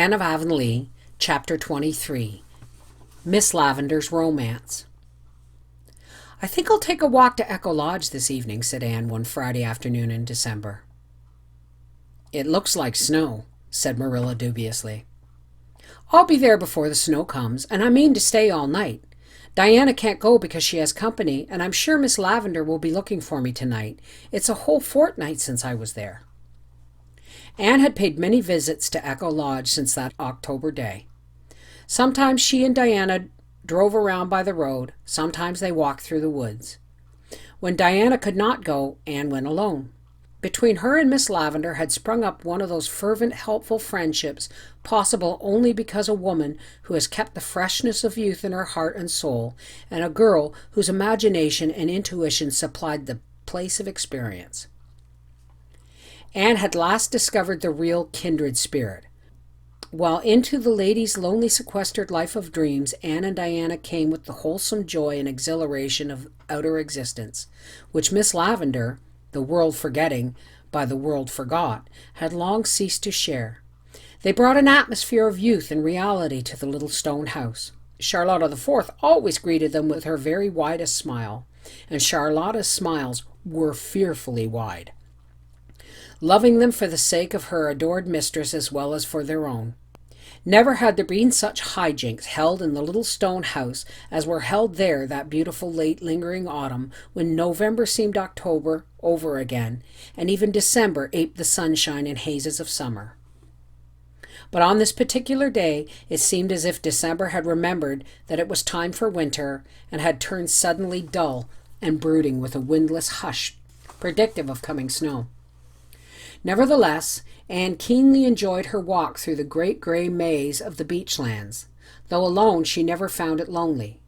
Anne of Avonlea, Chapter 23, Miss Lavendar's Romance. "I think I'll take a walk to Echo Lodge this evening," said Anne one Friday afternoon in December. "It looks like snow," said Marilla dubiously. "I'll be there before the snow comes, and I mean to stay all night. Diana can't go because she has company, and I'm sure Miss Lavendar will be looking for me tonight. It's a whole fortnight since I was there." Anne had paid many visits to Echo Lodge since that October day. Sometimes she and Diana drove around by the road, sometimes they walked through the woods. When Diana could not go, Anne went alone. Between her and Miss Lavendar had sprung up one of those fervent, helpful friendships possible only because a woman who has kept the freshness of youth in her heart and soul, and a girl whose imagination and intuition supplied the place of experience. Anne had last discovered the real kindred spirit. While into the lady's lonely sequestered life of dreams, Anne and Diana came with the wholesome joy and exhilaration of outer existence, which Miss Lavendar, the world forgetting, by the world forgot, had long ceased to share. They brought an atmosphere of youth and reality to the little stone house. Charlotta the Fourth always greeted them with her very widest smile, and Charlotta's smiles were fearfully wide, loving them for the sake of her adored mistress as well as for their own. Never had there been such hijinks held in the little stone house as were held there that beautiful late lingering autumn, when November seemed October over again, and even December aped the sunshine and hazes of summer. But on this particular day it seemed as if December had remembered that it was time for winter, and had turned suddenly dull and brooding with a windless hush predictive of coming snow. Nevertheless, Anne keenly enjoyed her walk through the great gray maze of the beechlands. Though alone, she never found it lonely.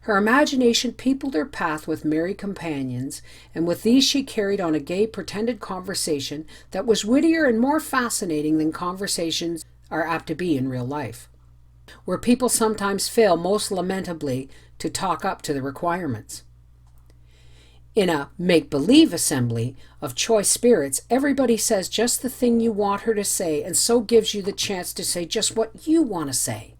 Her imagination peopled her path with merry companions, and with these she carried on a gay pretended conversation that was wittier and more fascinating than conversations are apt to be in real life, where people sometimes fail most lamentably to talk up to the requirements. In a make-believe assembly of choice spirits, everybody says just the thing you want her to say, and so gives you the chance to say just what you want to say.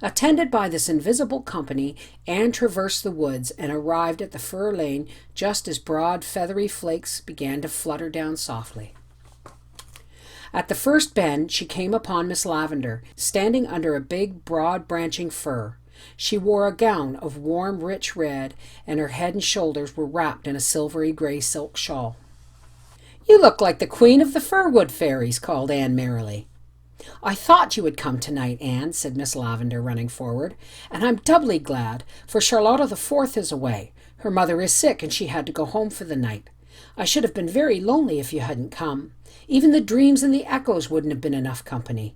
Attended by this invisible company, Anne traversed the woods and arrived at the fir lane just as broad, feathery flakes began to flutter down softly. At the first bend, she came upon Miss Lavendar, standing under a big, broad-branching fir. She wore a gown of warm, rich red, and her head and shoulders were wrapped in a silvery gray silk shawl. "You look like the queen of the Firwood fairies," called Anne merrily. "I thought you would come tonight, Anne," said Miss Lavendar, running forward, "and I'm doubly glad, for Charlotta the Fourth is away. Her mother is sick, and she had to go home for the night. I should have been very lonely if you hadn't come. Even the dreams and the echoes wouldn't have been enough company.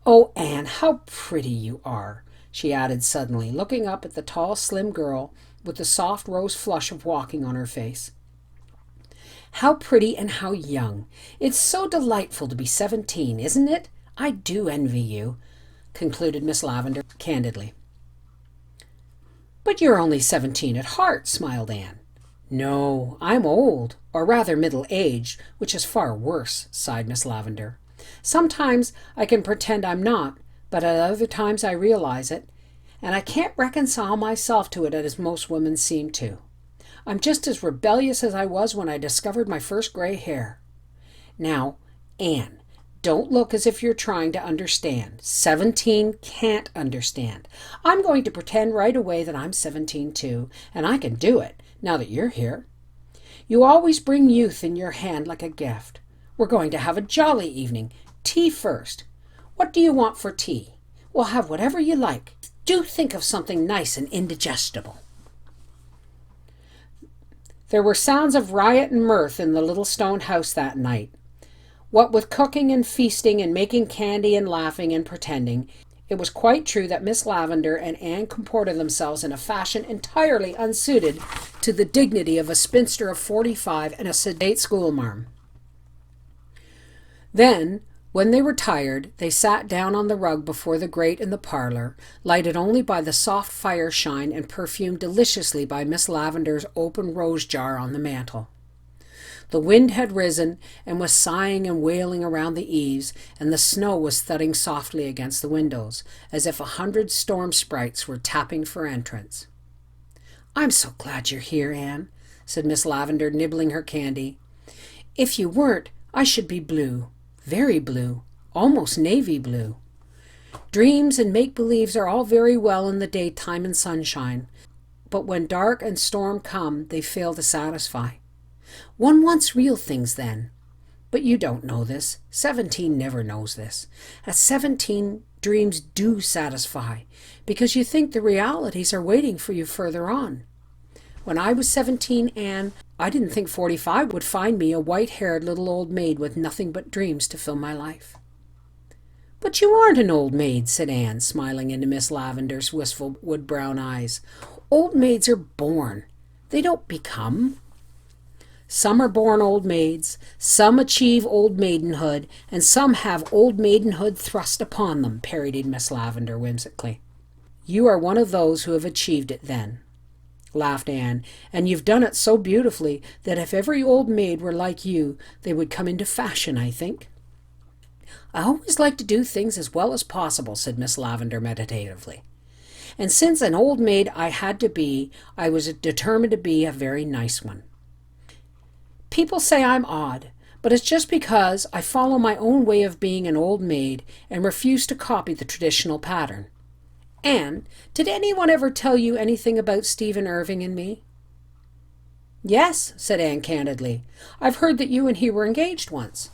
Oh, Anne, how pretty you are!" she added suddenly, looking up at the tall, slim girl with the soft rose flush of walking on her face. "How pretty and how young! It's so delightful to be 17, isn't it? I do envy you," concluded Miss Lavendar candidly. "But you're only 17 at heart," smiled Anne. "No, I'm old, or rather middle-aged, which is far worse," sighed Miss Lavendar. "Sometimes I can pretend I'm not, but at other times I realize it, and I can't reconcile myself to it as most women seem to. I'm just as rebellious as I was when I discovered my first gray hair. Now, Anne, don't look as if you're trying to understand. 17 can't understand. I'm going to pretend right away that I'm 17 too, and I can do it, now that you're here. You always bring youth in your hand like a gift. We're going to have a jolly evening. Tea first. What do you want for tea? We'll have whatever you like. Do think of something nice and indigestible." There were sounds of riot and mirth in the little stone house that night. What with cooking and feasting and making candy and laughing and pretending, it was quite true that Miss Lavendar and Anne comported themselves in a fashion entirely unsuited to the dignity of a spinster of 45 and a sedate schoolmarm. Then, when they were tired, they sat down on the rug before the grate in the parlor, lighted only by the soft fire shine and perfumed deliciously by Miss Lavendar's open rose jar on the mantel. The wind had risen and was sighing and wailing around the eaves, and the snow was thudding softly against the windows, as if 100 storm sprites were tapping for entrance. "I'm so glad you're here, Anne," said Miss Lavendar, nibbling her candy. "If you weren't, I should be blue, very blue, almost navy blue. Dreams and make-believes are all very well in the daytime and sunshine, but when dark and storm come, they fail to satisfy. One wants real things then. But you don't know this. 17 never knows this. At 17, dreams do satisfy, because you think the realities are waiting for you further on. When I was 17, Anne, I didn't think 45 would find me a white-haired little old maid with nothing but dreams to fill my life." "But you aren't an old maid," said Anne, smiling into Miss Lavendar's wistful wood-brown eyes. "Old maids are born. They don't become." "Some are born old maids, some achieve old maidenhood, and some have old maidenhood thrust upon them," parodied Miss Lavendar whimsically. "You are one of those who have achieved it, then," laughed Anne, "and you've done it so beautifully that if every old maid were like you, they would come into fashion, I think." "I always like to do things as well as possible," said Miss Lavendar meditatively. "And since an old maid I had to be, I was determined to be a very nice one. People say I'm odd, but it's just because I follow my own way of being an old maid and refuse to copy the traditional pattern. Anne, did anyone ever tell you anything about Stephen Irving and me?" "Yes," said Anne candidly. "I've heard that you and he were engaged once."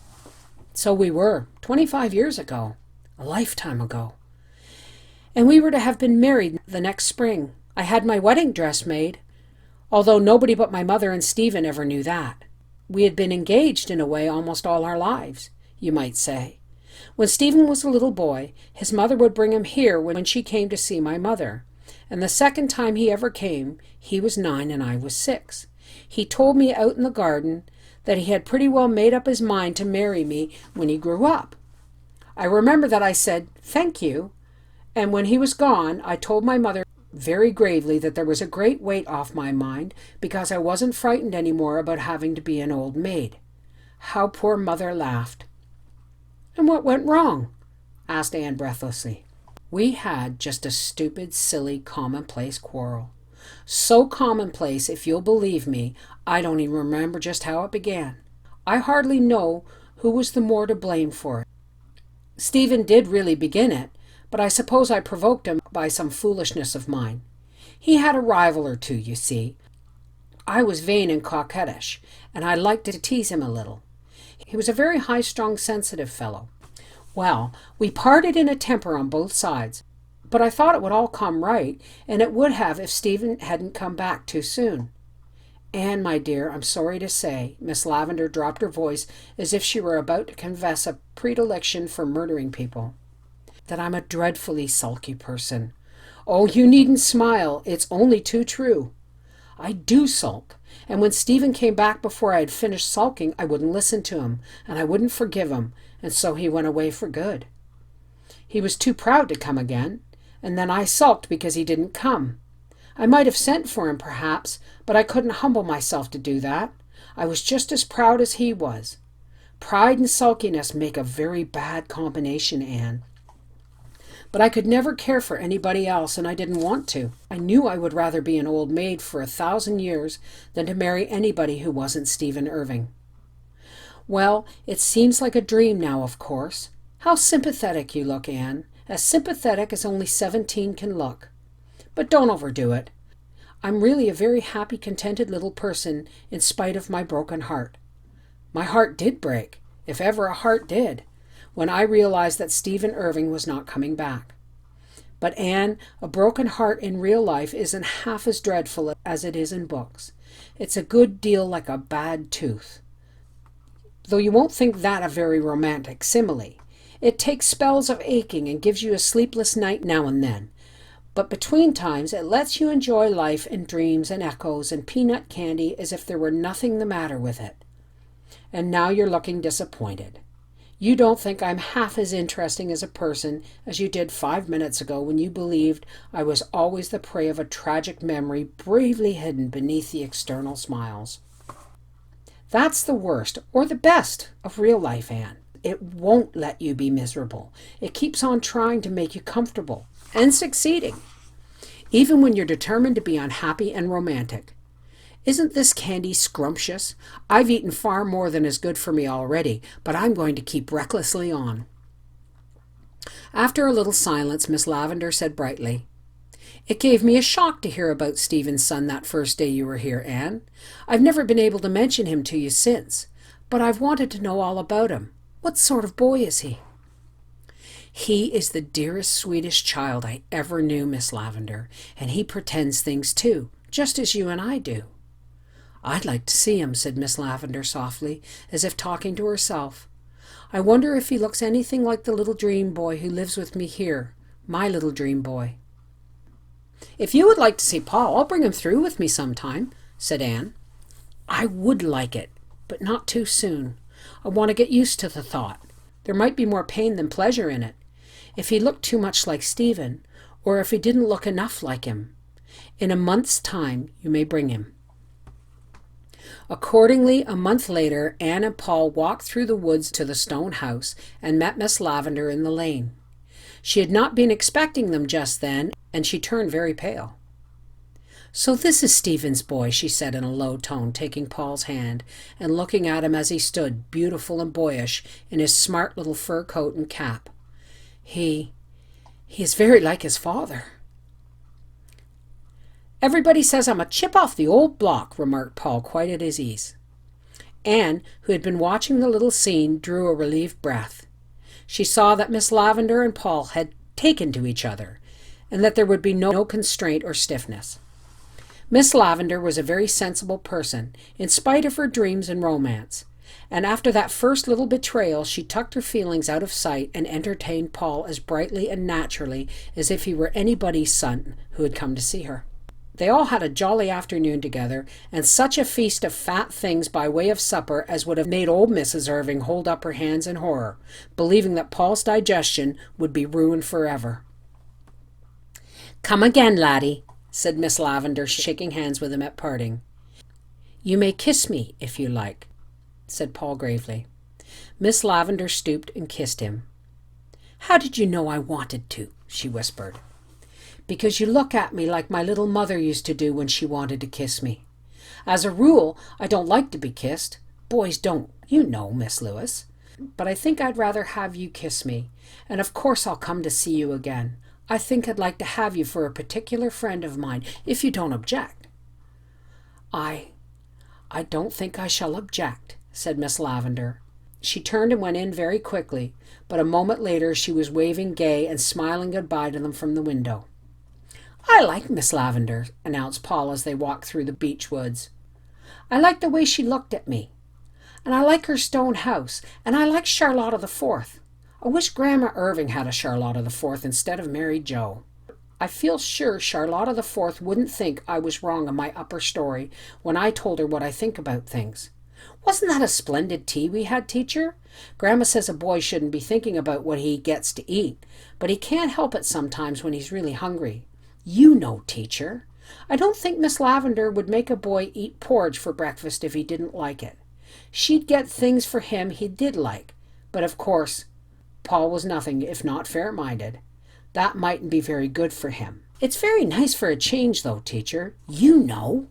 "So we were, 25 years ago, a lifetime ago. And we were to have been married the next spring. I had my wedding dress made, although nobody but my mother and Stephen ever knew that. We had been engaged in a way almost all our lives, you might say. When Stephen was a little boy, his mother would bring him here when she came to see my mother, and the second time he ever came, he was 9 and I was 6. He told me out in the garden that he had pretty well made up his mind to marry me when he grew up. I remember that I said, 'Thank you,' and when he was gone, I told my mother very gravely that there was a great weight off my mind because I wasn't frightened any more about having to be an old maid." How poor Mother laughed. "And what went wrong?" asked Anne breathlessly. "We had just a stupid, silly, commonplace quarrel. So commonplace, if you'll believe me, I don't even remember just how it began. I hardly know who was the more to blame for it. Stephen did really begin it, but I suppose I provoked him by some foolishness of mine. He had a rival or two, you see. I was vain and coquettish, and I liked to tease him a little. He was a very high-strung, sensitive fellow. Well, we parted in a temper on both sides, but I thought it would all come right, and it would have if Stephen hadn't come back too soon. Anne, my dear, I'm sorry to say," Miss Lavendar dropped her voice as if she were about to confess a predilection for murdering people, "that I'm a dreadfully sulky person. Oh, you needn't smile. It's only too true. I do sulk, and when Stephen came back before I had finished sulking, I wouldn't listen to him, and I wouldn't forgive him, and so he went away for good. He was too proud to come again, and then I sulked because he didn't come. I might have sent for him, perhaps, but I couldn't humble myself to do that. I was just as proud as he was. Pride and sulkiness make a very bad combination, Anne. But I could never care for anybody else, and I didn't want to. I knew I would rather be an old maid for 1,000 years than to marry anybody who wasn't Stephen Irving. Well, it seems like a dream now, of course. How sympathetic you look, Anne. As sympathetic as only 17 can look. But don't overdo it. I'm really a very happy, contented little person in spite of my broken heart. My heart did break, if ever a heart did, when I realized that Stephen Irving was not coming back. But Anne, a broken heart in real life isn't half as dreadful as it is in books. It's a good deal like a bad tooth. Though you won't think that a very romantic simile. It takes spells of aching and gives you a sleepless night now and then. But between times it lets you enjoy life and dreams and echoes and peanut candy as if there were nothing the matter with it. And now you're looking disappointed. You don't think I'm half as interesting as a person as you did 5 minutes ago when you believed I was always the prey of a tragic memory bravely hidden beneath the external smiles. That's the worst, or the best, of real life, Anne. It won't let you be miserable. It keeps on trying to make you comfortable, and succeeding, even when you're determined to be unhappy and romantic. Isn't this candy scrumptious? I've eaten far more than is good for me already, but I'm going to keep recklessly on. After a little silence, Miss Lavendar said brightly, "It gave me a shock to hear about Stephen's son that first day you were here, Anne. I've never been able to mention him to you since, but I've wanted to know all about him. What sort of boy is he?" "He is the dearest, sweetest child I ever knew, Miss Lavendar, and he pretends things too, just as you and I do." "I'd like to see him," said Miss Lavendar softly, as if talking to herself. "I wonder if he looks anything like the little dream boy who lives with me here, my little dream boy." "If you would like to see Paul, I'll bring him through with me sometime," said Anne. "I would like it, but not too soon. I want to get used to the thought. There might be more pain than pleasure in it. If he looked too much like Stephen, or if he didn't look enough like him. In a month's time, you may bring him." Accordingly, a month later, Anne and Paul walked through the woods to the stone house and met Miss Lavendar in the lane. She had not been expecting them just then, and she turned very pale. "So this is Stephen's boy," she said in a low tone, taking Paul's hand and looking at him as he stood, beautiful and boyish, in his smart little fur coat and cap. He is very like his father." "Everybody says I'm a chip off the old block," remarked Paul, quite at his ease. Anne, who had been watching the little scene, drew a relieved breath. She saw that Miss Lavendar and Paul had taken to each other, and that there would be no constraint or stiffness. Miss Lavendar was a very sensible person, in spite of her dreams and romance, and after that first little betrayal she tucked her feelings out of sight and entertained Paul as brightly and naturally as if he were anybody's son who had come to see her. They all had a jolly afternoon together, and such a feast of fat things by way of supper as would have made old Mrs. Irving hold up her hands in horror, believing that Paul's digestion would be ruined forever. "Come again, laddie," said Miss Lavendar, shaking hands with him at parting. "You may kiss me, if you like," said Paul gravely. Miss Lavendar stooped and kissed him. "How did you know I wanted to?" she whispered. "Because you look at me like my little mother used to do when she wanted to kiss me. As a rule, I don't like to be kissed. Boys don't, you know, Miss Lewis. But I think I'd rather have you kiss me, and of course I'll come to see you again. I think I'd like to have you for a particular friend of mine, if you don't object." I don't think I shall object," said Miss Lavendar. She turned and went in very quickly, but a moment later she was waving gay and smiling goodbye to them from the window. "I like Miss Lavendar," announced Paul as they walked through the beech woods. "I like the way she looked at me. And I like her stone house, and I like Charlotta the Fourth. I wish Grandma Irving had a Charlotta the Fourth instead of Mary Jo. I feel sure Charlotta the Fourth wouldn't think I was wrong on my upper story when I told her what I think about things. Wasn't that a splendid tea we had, teacher? Grandma says a boy shouldn't be thinking about what he gets to eat, but he can't help it sometimes when he's really hungry. You know, teacher. I don't think Miss Lavendar would make a boy eat porridge for breakfast if he didn't like it. She'd get things for him he did like, but of course Paul was nothing if not fair-minded. That mightn't be very good for him. It's very nice for a change, though, teacher. You know."